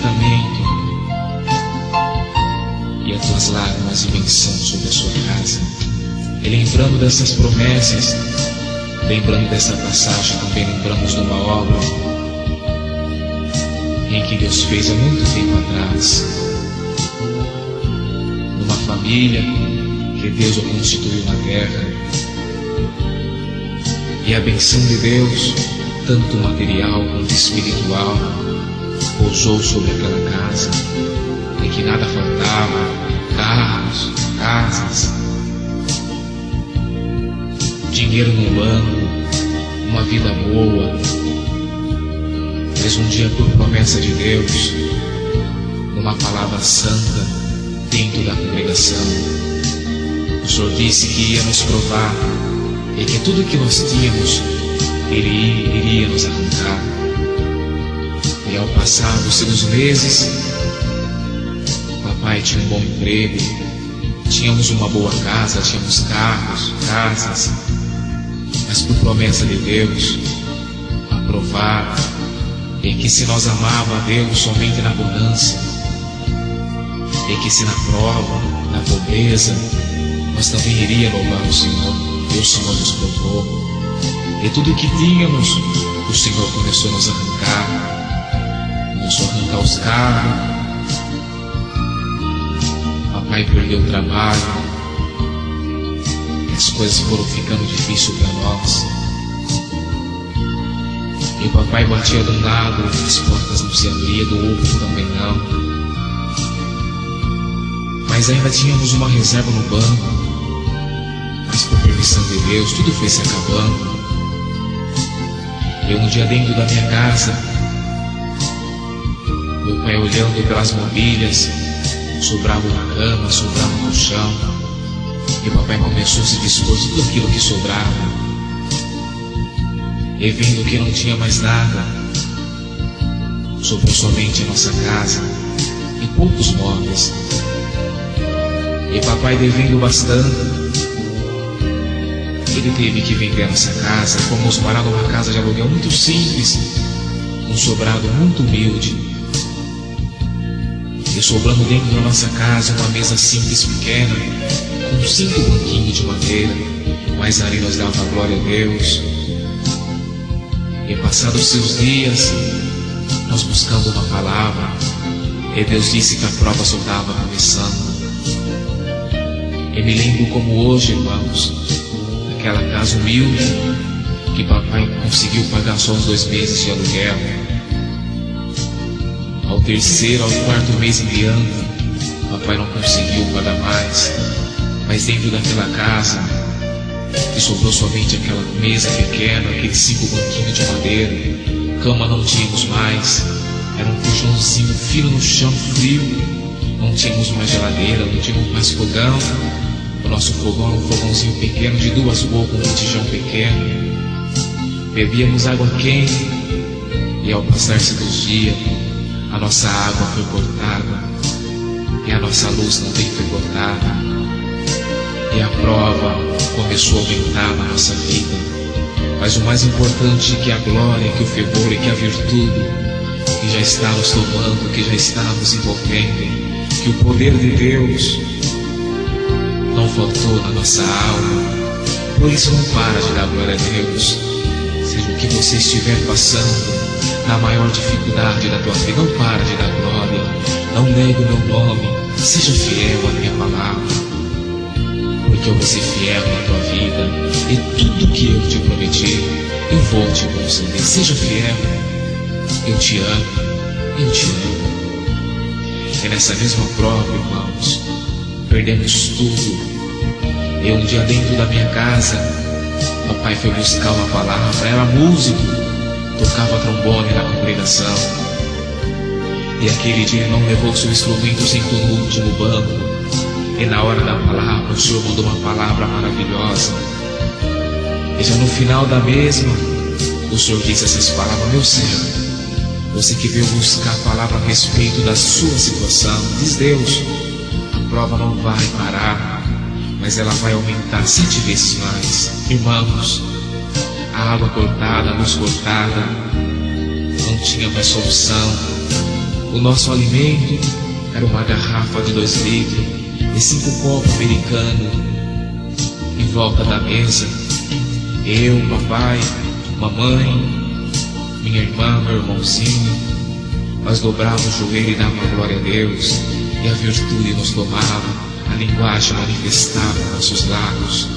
contentamento e as tuas lágrimas de benção sobre a sua casa. E lembrando dessas promessas, lembrando dessa passagem, também lembramos de uma obra em que Deus fez há muito tempo atrás, numa família que Deus o constituiu na terra. E a benção de Deus, tanto material quanto espiritual, pousou sobre aquela casa, em que nada faltava, carros, casas, dinheiro no banco, uma vida boa. Mas um dia, por promessa de Deus, numa palavra santa dentro da congregação, o Senhor disse que ia nos provar e que tudo que nós tínhamos Ele iria nos arrancar. E ao passar dos seus meses, papai tinha um bom emprego, tínhamos uma boa casa, tínhamos carros, casas, mas por promessa de Deus, aprovada, e que se nós amava a Deus somente na abundância, e que se na prova, na pobreza, nós também iríamos louvar o Senhor, e o Senhor nos provou. E tudo o que tínhamos, o Senhor começou a nos arrancar, começou a arrancar os carros. Papai perdeu o trabalho, e as coisas foram ficando difíceis para nós. E o papai batia de um lado, as portas não se abriam, do outro também não. Mas ainda tínhamos uma reserva no banco. Mas por permissão de Deus, tudo foi se acabando. Eu um dia dentro da minha casa, meu pai olhando pelas mobílias, sobrava na cama, sobrava no chão. E o papai começou a se dispor de tudo aquilo que sobrava. E vendo que não tinha mais nada, sobrou somente a nossa casa e poucos móveis. E papai devendo bastante, ele teve que vender a nossa casa. Fomos morar numa casa de aluguel muito simples, um sobrado muito humilde. E sobrando dentro da nossa casa uma mesa simples pequena, com 5 banquinhos de madeira, mas ali nós dava glória a Deus. E passados seus dias, nós buscando uma palavra, e Deus disse que a prova só estava começando. E me lembro como hoje, irmãos, daquela casa humilde, que papai conseguiu pagar só uns 2 meses de aluguel. Ao terceiro, ao quarto mês em diante, papai não conseguiu pagar mais. Mas dentro daquela casa, que sobrou somente aquela mesa pequena, aqueles 5 banquinhos de madeira, cama não tínhamos mais, era um colchãozinho fino no chão, frio, não tínhamos mais geladeira, não tínhamos mais fogão. O nosso fogão era um fogãozinho pequeno de 2 bocas, um botijão pequeno. Bebíamos água quente, e ao passar-se dos dias, a nossa água foi cortada, e a nossa luz também foi cortada. E a prova começou a aumentar na nossa vida. Mas o mais importante é que a glória, que o fervor e que a virtude que já está nos tomando, que já está nos envolvendo, que o poder de Deus não faltou na nossa alma. Por isso não para de dar glória a Deus. Seja o que você estiver passando, na maior dificuldade da tua vida, não para de dar glória. Não negue o meu nome, seja fiel à minha palavra, porque eu vou ser fiel na tua vida, e tudo que eu te prometi, eu vou te conceder. Seja fiel, eu te amo, eu te amo. E nessa mesma prova, irmãos, perdemos tudo. E um dia dentro da minha casa, papai foi buscar uma palavra, era músico, tocava trombone na congregação. E aquele dia ele não levou seu instrumento, sentou no último banco. E na hora da palavra, o Senhor mandou uma palavra maravilhosa. E já no final da mesma, o Senhor disse essas palavras: meu servo, você que veio buscar a palavra a respeito da sua situação, diz Deus, a prova não vai parar, mas ela vai aumentar 7 vezes mais. Irmãos, a água cortada, a luz cortada, não tinha mais solução. O nosso alimento era uma garrafa de 2 litros e 5 copos americanos. Em volta da mesa, eu, papai, mamãe, minha irmã, meu irmãozinho, nós dobrávamos o joelho e dávamos glória a Deus, e a virtude nos tomava, a linguagem manifestava nossos lábios.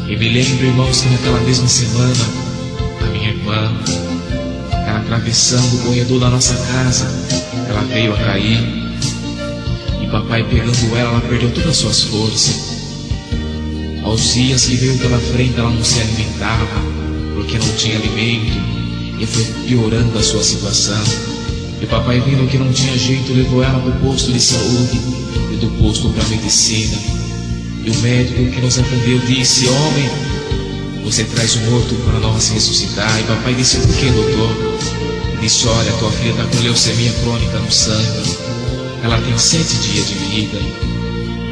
E me lembro, irmãos, que naquela mesma semana, a minha irmã, ela atravessando o corredor da nossa casa, ela veio a cair, e papai pegando ela perdeu todas as suas forças. Aos dias que veio pela frente, ela não se alimentava, porque não tinha alimento, e foi piorando a sua situação. E papai, vendo que não tinha jeito, levou ela para o posto de saúde, e do posto para a medicina. E o médico que nos atendeu disse: homem, você traz o morto para nós ressuscitar. E papai disse: por que, doutor? Ele disse: olha, tua filha está com leucemia crônica no sangue, ela tem 7 dias de vida.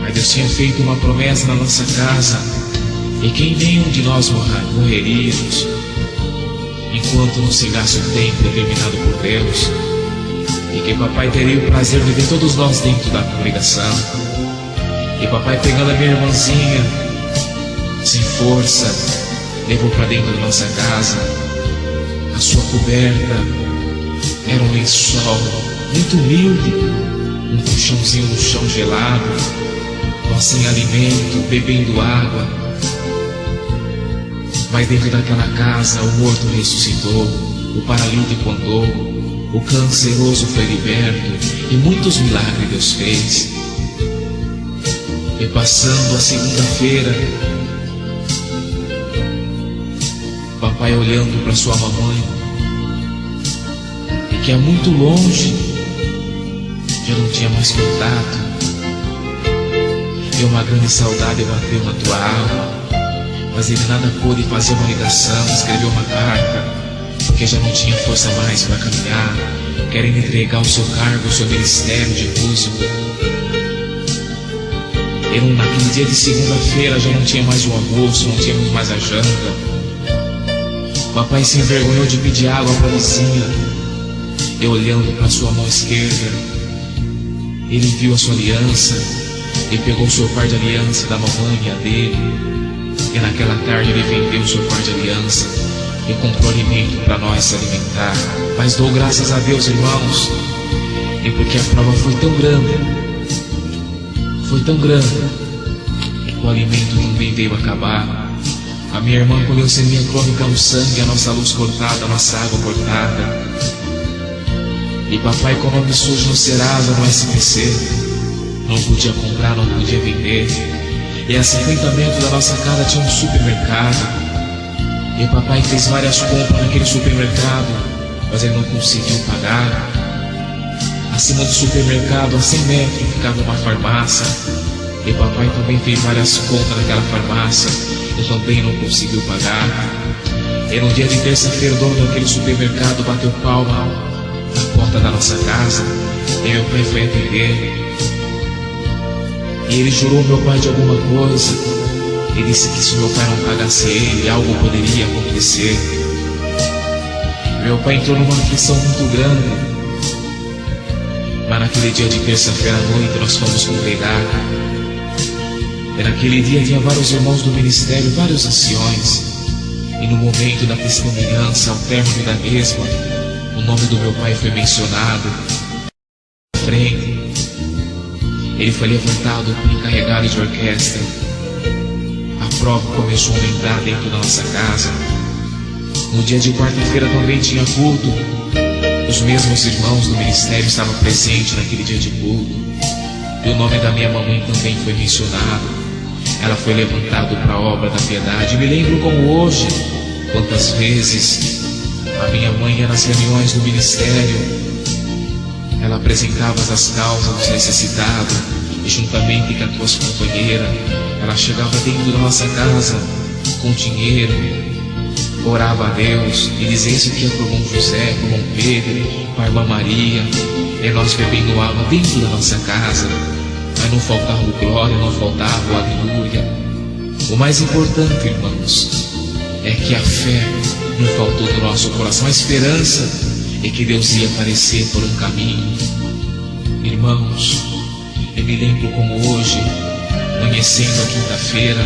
Mas Deus tinha feito uma promessa na nossa casa, e que nenhum de nós morreríamos enquanto não chegasse o tempo determinado por Deus, e que papai teria o prazer de ver todos nós dentro da congregação. E papai, pegando a minha irmãzinha sem força, levou para dentro da nossa casa. A sua coberta era um lençol muito humilde, um colchãozinho no chão gelado, nós sem alimento, bebendo água. Mas dentro daquela casa o morto ressuscitou, o paralítico andou, o canceroso foi liberto, e muitos milagres Deus fez. E passando a segunda-feira, papai olhando para sua mamãe, e que é muito longe, já não tinha mais contato, e uma grande saudade bateu na tua alma. Mas ele nada pôde fazer uma ligação, escreveu uma carta, porque já não tinha força mais para caminhar, querendo entregar o seu cargo, o seu ministério de músico. Ele, naquele dia de segunda-feira, já não tinha mais o almoço, não tínhamos mais a janta. Papai se envergonhou de pedir água para a vizinha, e olhando para sua mão esquerda, ele viu a sua aliança, e pegou o seu par de aliança da mamãe e a dele. E naquela tarde ele vendeu o seu par de aliança e comprou alimento para nós se alimentar. Mas dou graças a Deus, irmãos, e porque a prova foi tão grande, que o alimento também veio acabar. A minha irmã com leucemia crônica no sangue, a nossa luz cortada, a nossa água cortada. E papai com o nome sujo no Serasa, no SPC, não podia comprar, não podia vender. E a 50 metros da nossa casa tinha um supermercado, e papai fez várias compras naquele supermercado, mas ele não conseguiu pagar. Acima do supermercado, a 100 metros, ficava uma farmácia, e papai também fez várias compras naquela farmácia, e também não conseguiu pagar. E no dia de terça-feira, o dono daquele supermercado bateu palma na porta da nossa casa, e meu pai foi atender. E ele jurou meu pai de alguma coisa. Ele disse que se meu pai não pagasse ele, algo poderia acontecer. Meu pai entrou numa aflição muito grande. Mas naquele dia de terça-feira à noite nós fomos congregar. E naquele dia tinha vários irmãos do ministério, vários anciões. E no momento da testemunhança, ao término da mesma, o nome do meu pai foi mencionado. À frente, ele foi levantado como encarregado de orquestra. A prova começou a aumentar dentro da nossa casa. No dia de quarta-feira também tinha culto. Os mesmos irmãos do ministério estavam presentes naquele dia de culto. E o nome da minha mamãe também foi mencionado. Ela foi levantada para a obra da piedade. Me lembro como hoje, quantas vezes a minha mãe ia nas reuniões do ministério. Ela apresentava as causas dos necessitados, e juntamente com as tuas companheiras, ela chegava dentro da nossa casa com dinheiro, orava a Deus e dizia isso que é por irmão José, por irmão Pedro, para a irmã Maria, e nós bebendo água dentro da nossa casa. Mas não faltava o glória, não faltava o aleluia. O mais importante, irmãos, é que a fé não faltou do nosso coração, a esperança. e que Deus ia aparecer por um caminho. Irmãos, eu me lembro como hoje, amanhecendo a quinta-feira,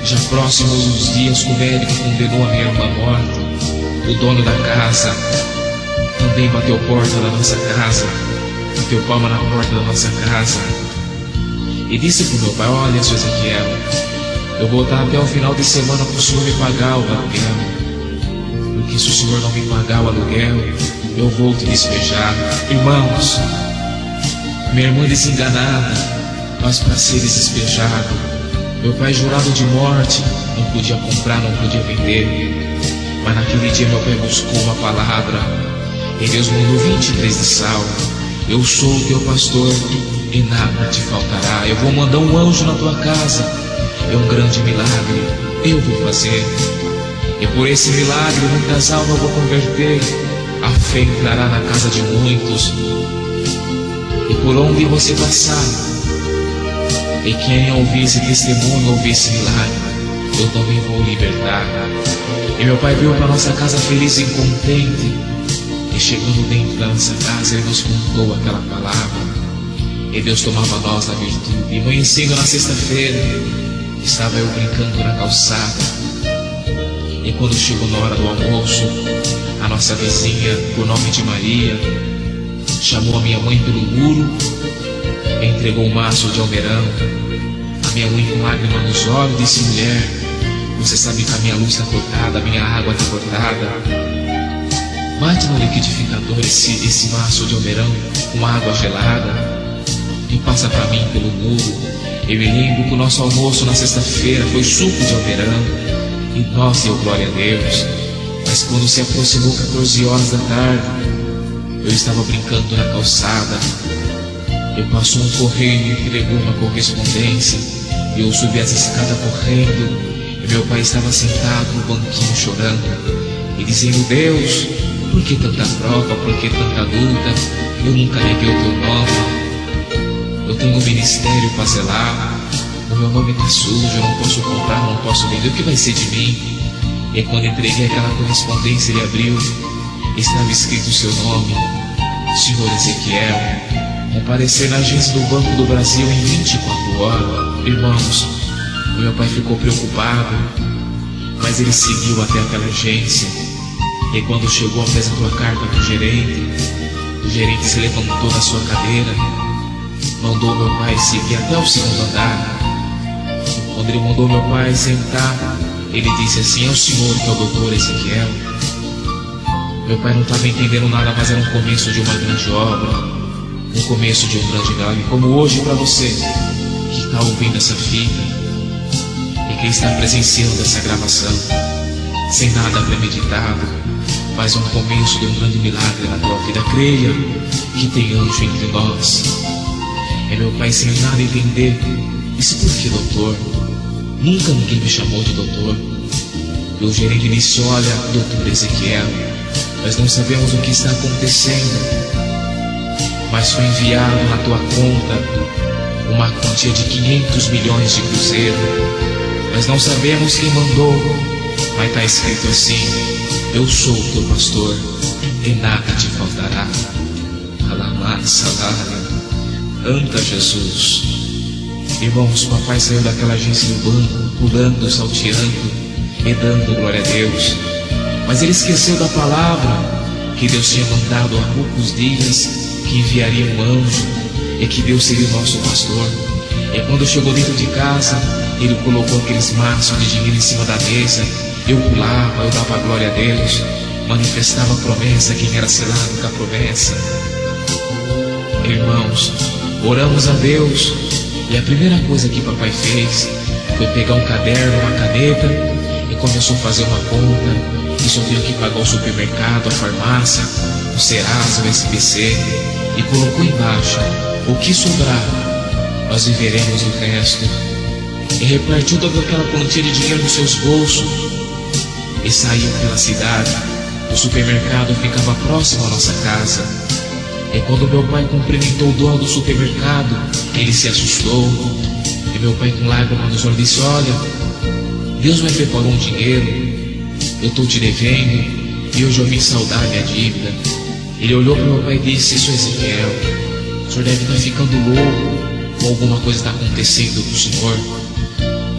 já próximos dos dias que o médico condenou a minha irmã morta, o dono da casa também bateu porta da nossa casa, bateu palma na porta da nossa casa e disse pro meu pai: olha, seu Ezequiel, eu vou voltar até o final de semana para o senhor me pagar o aluguel, porque se o senhor não me pagar o aluguel, eu vou te despejar. Irmãos, minha irmã desenganada, mas para ser despejado, meu pai jurado de morte, não podia comprar, não podia vender. Mas naquele dia meu pai buscou uma palavra, e Deus mandou 23 de sal. Eu sou o teu pastor e nada te faltará. Eu vou mandar um anjo na tua casa, é um grande milagre, eu vou fazer. E por esse milagre muitas almas eu vou converter, a fé entrará na casa de muitos. E por onde você passar, e quem ouvir esse testemunho, ouvir esse milagre, eu também vou libertar. E meu pai veio para nossa casa feliz e contente, e chegando dentro da nossa casa, ele nos contou aquela palavra, e Deus tomava nós na virtude. E amanhecendo na sexta-feira, estava eu brincando na calçada, e quando chegou na hora do almoço, a nossa vizinha, por nome de Maria, chamou a minha mãe pelo muro, entregou um maço de almeirão. A minha mãe, com lágrima nos olhos, disse: mulher, você sabe que a minha luz está cortada, a minha água está cortada. Bate no liquidificador esse maço de almeirão com água gelada e passa para mim pelo muro. Eu me lembro que o nosso almoço na sexta-feira foi suco de almeirão, e nós deu glória a Deus. Mas quando se aproximou 14 horas da tarde, eu estava brincando na calçada, eu passou um correio e entregou uma correspondência, e eu subi essa escada correndo, e meu pai estava sentado no banquinho chorando, e dizendo: Deus, por que tanta prova, por que tanta luta? Eu nunca neguei o teu nome, eu tenho um ministério para zelar, o meu nome está sujo, eu não posso comprar, não posso vender, o que vai ser de mim? E quando entreguei aquela correspondência, ele abriu, estava escrito o seu nome: Senhor Ezequiel, comparecer na agência do Banco do Brasil em 24 horas. Irmãos, o meu pai ficou preocupado, mas ele seguiu até aquela agência. E quando chegou apresentou a carta para o gerente se levantou da sua cadeira, mandou meu pai seguir até o segundo andar. Quando ele mandou meu pai sentar, ele disse assim: é o senhor que é o doutor Ezequiel. Meu pai não estava entendendo nada, mas era um começo de uma grande obra, um começo de um grande milagre, como hoje para você que está ouvindo essa fita e que está presenciando essa gravação, sem nada premeditado, mas um começo de um grande milagre na tua vida. Creia que tem anjo entre nós. É meu pai sem nada entender, disse: por que doutor? Nunca ninguém me chamou de doutor. E o gerente disse: olha, doutor Ezequiel, nós não sabemos o que está acontecendo, mas foi enviado na tua conta uma quantia de 500 milhões de cruzeiro. Nós não sabemos quem mandou, mas está escrito assim: eu sou o teu pastor e nada te faltará. Alamar salário, anta Jesus. Irmãos, papai saiu daquela agência do banco, pulando, salteando e dando glória a Deus. Mas ele esqueceu da palavra que Deus tinha mandado há poucos dias, que enviaria um anjo e que Deus seria o nosso pastor. E quando chegou dentro de casa, ele colocou aqueles maços de dinheiro em cima da mesa. Eu pulava, eu dava glória a Deus, manifestava a promessa, quem era selado com a promessa. Irmãos, oramos a Deus, e a primeira coisa que papai fez foi pegar um caderno, uma caneta, e começou a fazer uma conta, e só tinha que pagar o supermercado, a farmácia, o Serasa, o SBC, e colocou embaixo: o que sobrar, nós viveremos o resto. E repartiu toda aquela quantia de dinheiro nos seus bolsos, e saiu pela cidade. O supermercado ficava próximo à nossa casa. E quando meu pai cumprimentou o dono do supermercado, ele se assustou. E meu pai, com lágrimas nos olhos, disse: olha, Deus me preparou um dinheiro, eu estou te devendo, e hoje eu vim saldar minha dívida. Ele olhou para o meu pai e disse: "Seu Ezequiel, o senhor deve estar ficando louco, ou alguma coisa está acontecendo com o senhor."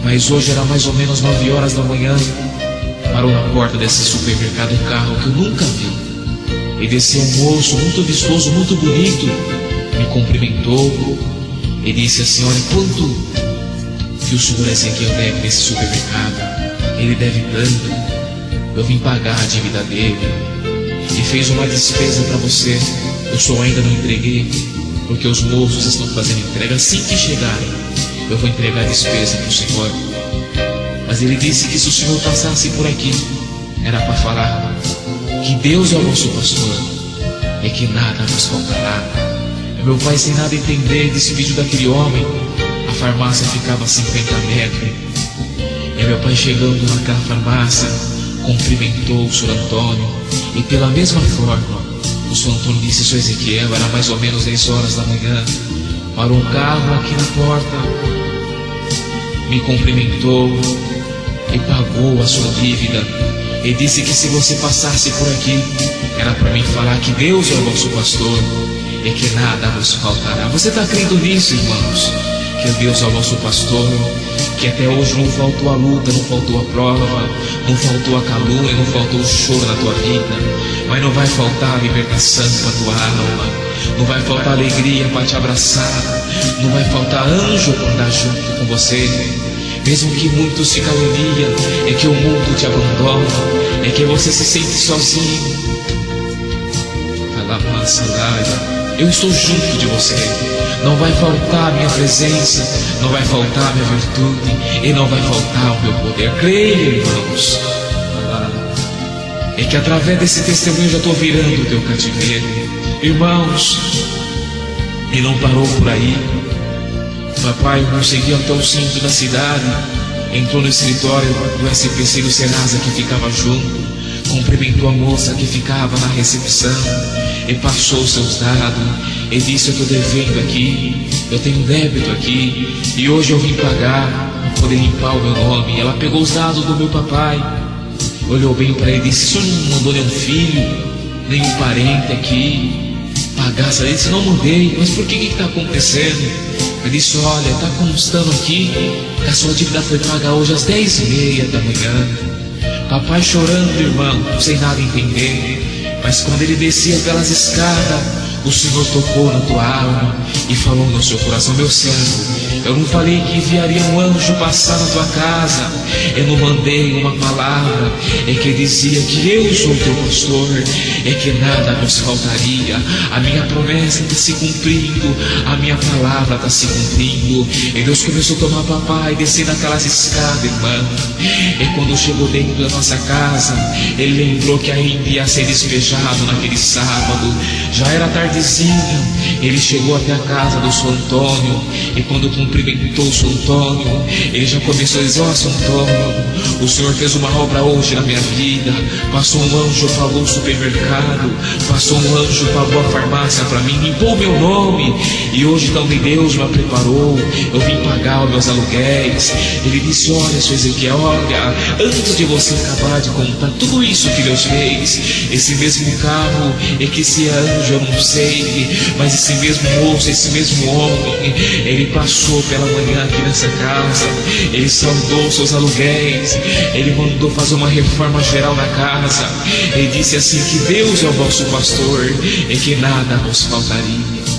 Mas hoje era mais ou menos 9 horas da manhã. Parou na porta desse supermercado um carro que eu nunca vi. E desceu um moço muito vistoso, muito bonito, me cumprimentou e disse assim: "Olha, quanto que o senhor Ezequiel deve nesse supermercado? Ele deve tanto. Eu vim pagar a dívida dele. E fez uma despesa para você. Eu só ainda não entreguei, porque os moços estão fazendo entrega. Assim que chegarem, eu vou entregar a despesa para o senhor." Mas ele disse que se o senhor passasse por aqui, era para falar que Deus é o nosso pastor e que nada nos faltará. E meu pai, sem nada entender desse vídeo daquele homem, a farmácia ficava a 50 metros. E meu pai, chegando naquela farmácia, cumprimentou o senhor Antônio. E pela mesma forma, o senhor Antônio disse: "Seu Ezequiel, era mais ou menos 10 horas da manhã. Parou um carro aqui na porta, me cumprimentou e pagou a sua dívida. E disse que se você passasse por aqui, era para mim falar que Deus é o nosso pastor e que nada nos faltará." Você está crendo nisso, irmãos? Que Deus é o nosso pastor, que até hoje não faltou a luta, não faltou a prova, não faltou a calúnia, não faltou o choro na tua vida, mas não vai faltar a libertação para a tua alma, não vai faltar alegria para te abraçar, não vai faltar anjo para andar junto com você. Mesmo que muitos se caluniam, é que o mundo te abandona, é que você se sente sozinho. Eu estou junto de você. Não vai faltar a minha presença, não vai faltar a minha virtude e não vai faltar o meu poder. Creia, irmãos. É que através desse testemunho eu já estou virando o teu cativeiro. Irmãos, e não parou por aí. Papai conseguiu até o centro da cidade, entrou no escritório do SPC do Serasa que ficava junto, cumprimentou a moça que ficava na recepção e passou os seus dados e disse: "Eu estou devendo aqui, eu tenho um débito aqui e hoje eu vim pagar para poder limpar o meu nome." Ela pegou os dados do meu papai, olhou bem para ele e disse: "O senhor não mandou nenhum filho, nenhum parente aqui pagar?" Ele disse: "Não mandei." "Mas por que está acontecendo?" Ele disse: "Olha, está constando aqui que a sua dívida foi paga hoje às 10h30 da manhã." Papai chorando, irmão, sem nada entender. Mas quando ele descia pelas escadas, o Senhor tocou na tua alma e falou no seu coração: "Meu servo, eu não falei que enviaria um anjo passar na tua casa, eu não mandei uma palavra, é que dizia que eu sou o teu pastor, é que nada nos faltaria. A minha promessa está se cumprindo, a minha palavra está se cumprindo." E Deus começou a tomar papai e descer naquelas escadas, irmão. E quando chegou dentro da nossa casa, ele lembrou que ainda ia ser despejado naquele sábado. Já era tardezinha, ele chegou até a casa do Sr. Antônio e quando cumprimentou o Sr. Antônio, ele já começou a dizer: "Ó, Sr. Antônio, o senhor fez uma obra hoje na minha vida. Passou um anjo, pagou o supermercado, passou um anjo, pagou a farmácia para mim, limpou meu nome e hoje também Deus me preparou, eu vim pagar os meus aluguéis." Ele disse: "Olha, Sr. Ezequiel, olha, antes de você acabar de contar tudo isso que Deus fez, esse mesmo carro é que esse anjo eu não sei, mas esse mesmo moço, esse mesmo homem, ele passou pela manhã aqui nessa casa, ele saudou seus aluguéis, ele mandou fazer uma reforma geral na casa, ele disse assim que Deus é o vosso pastor e que nada nos faltaria."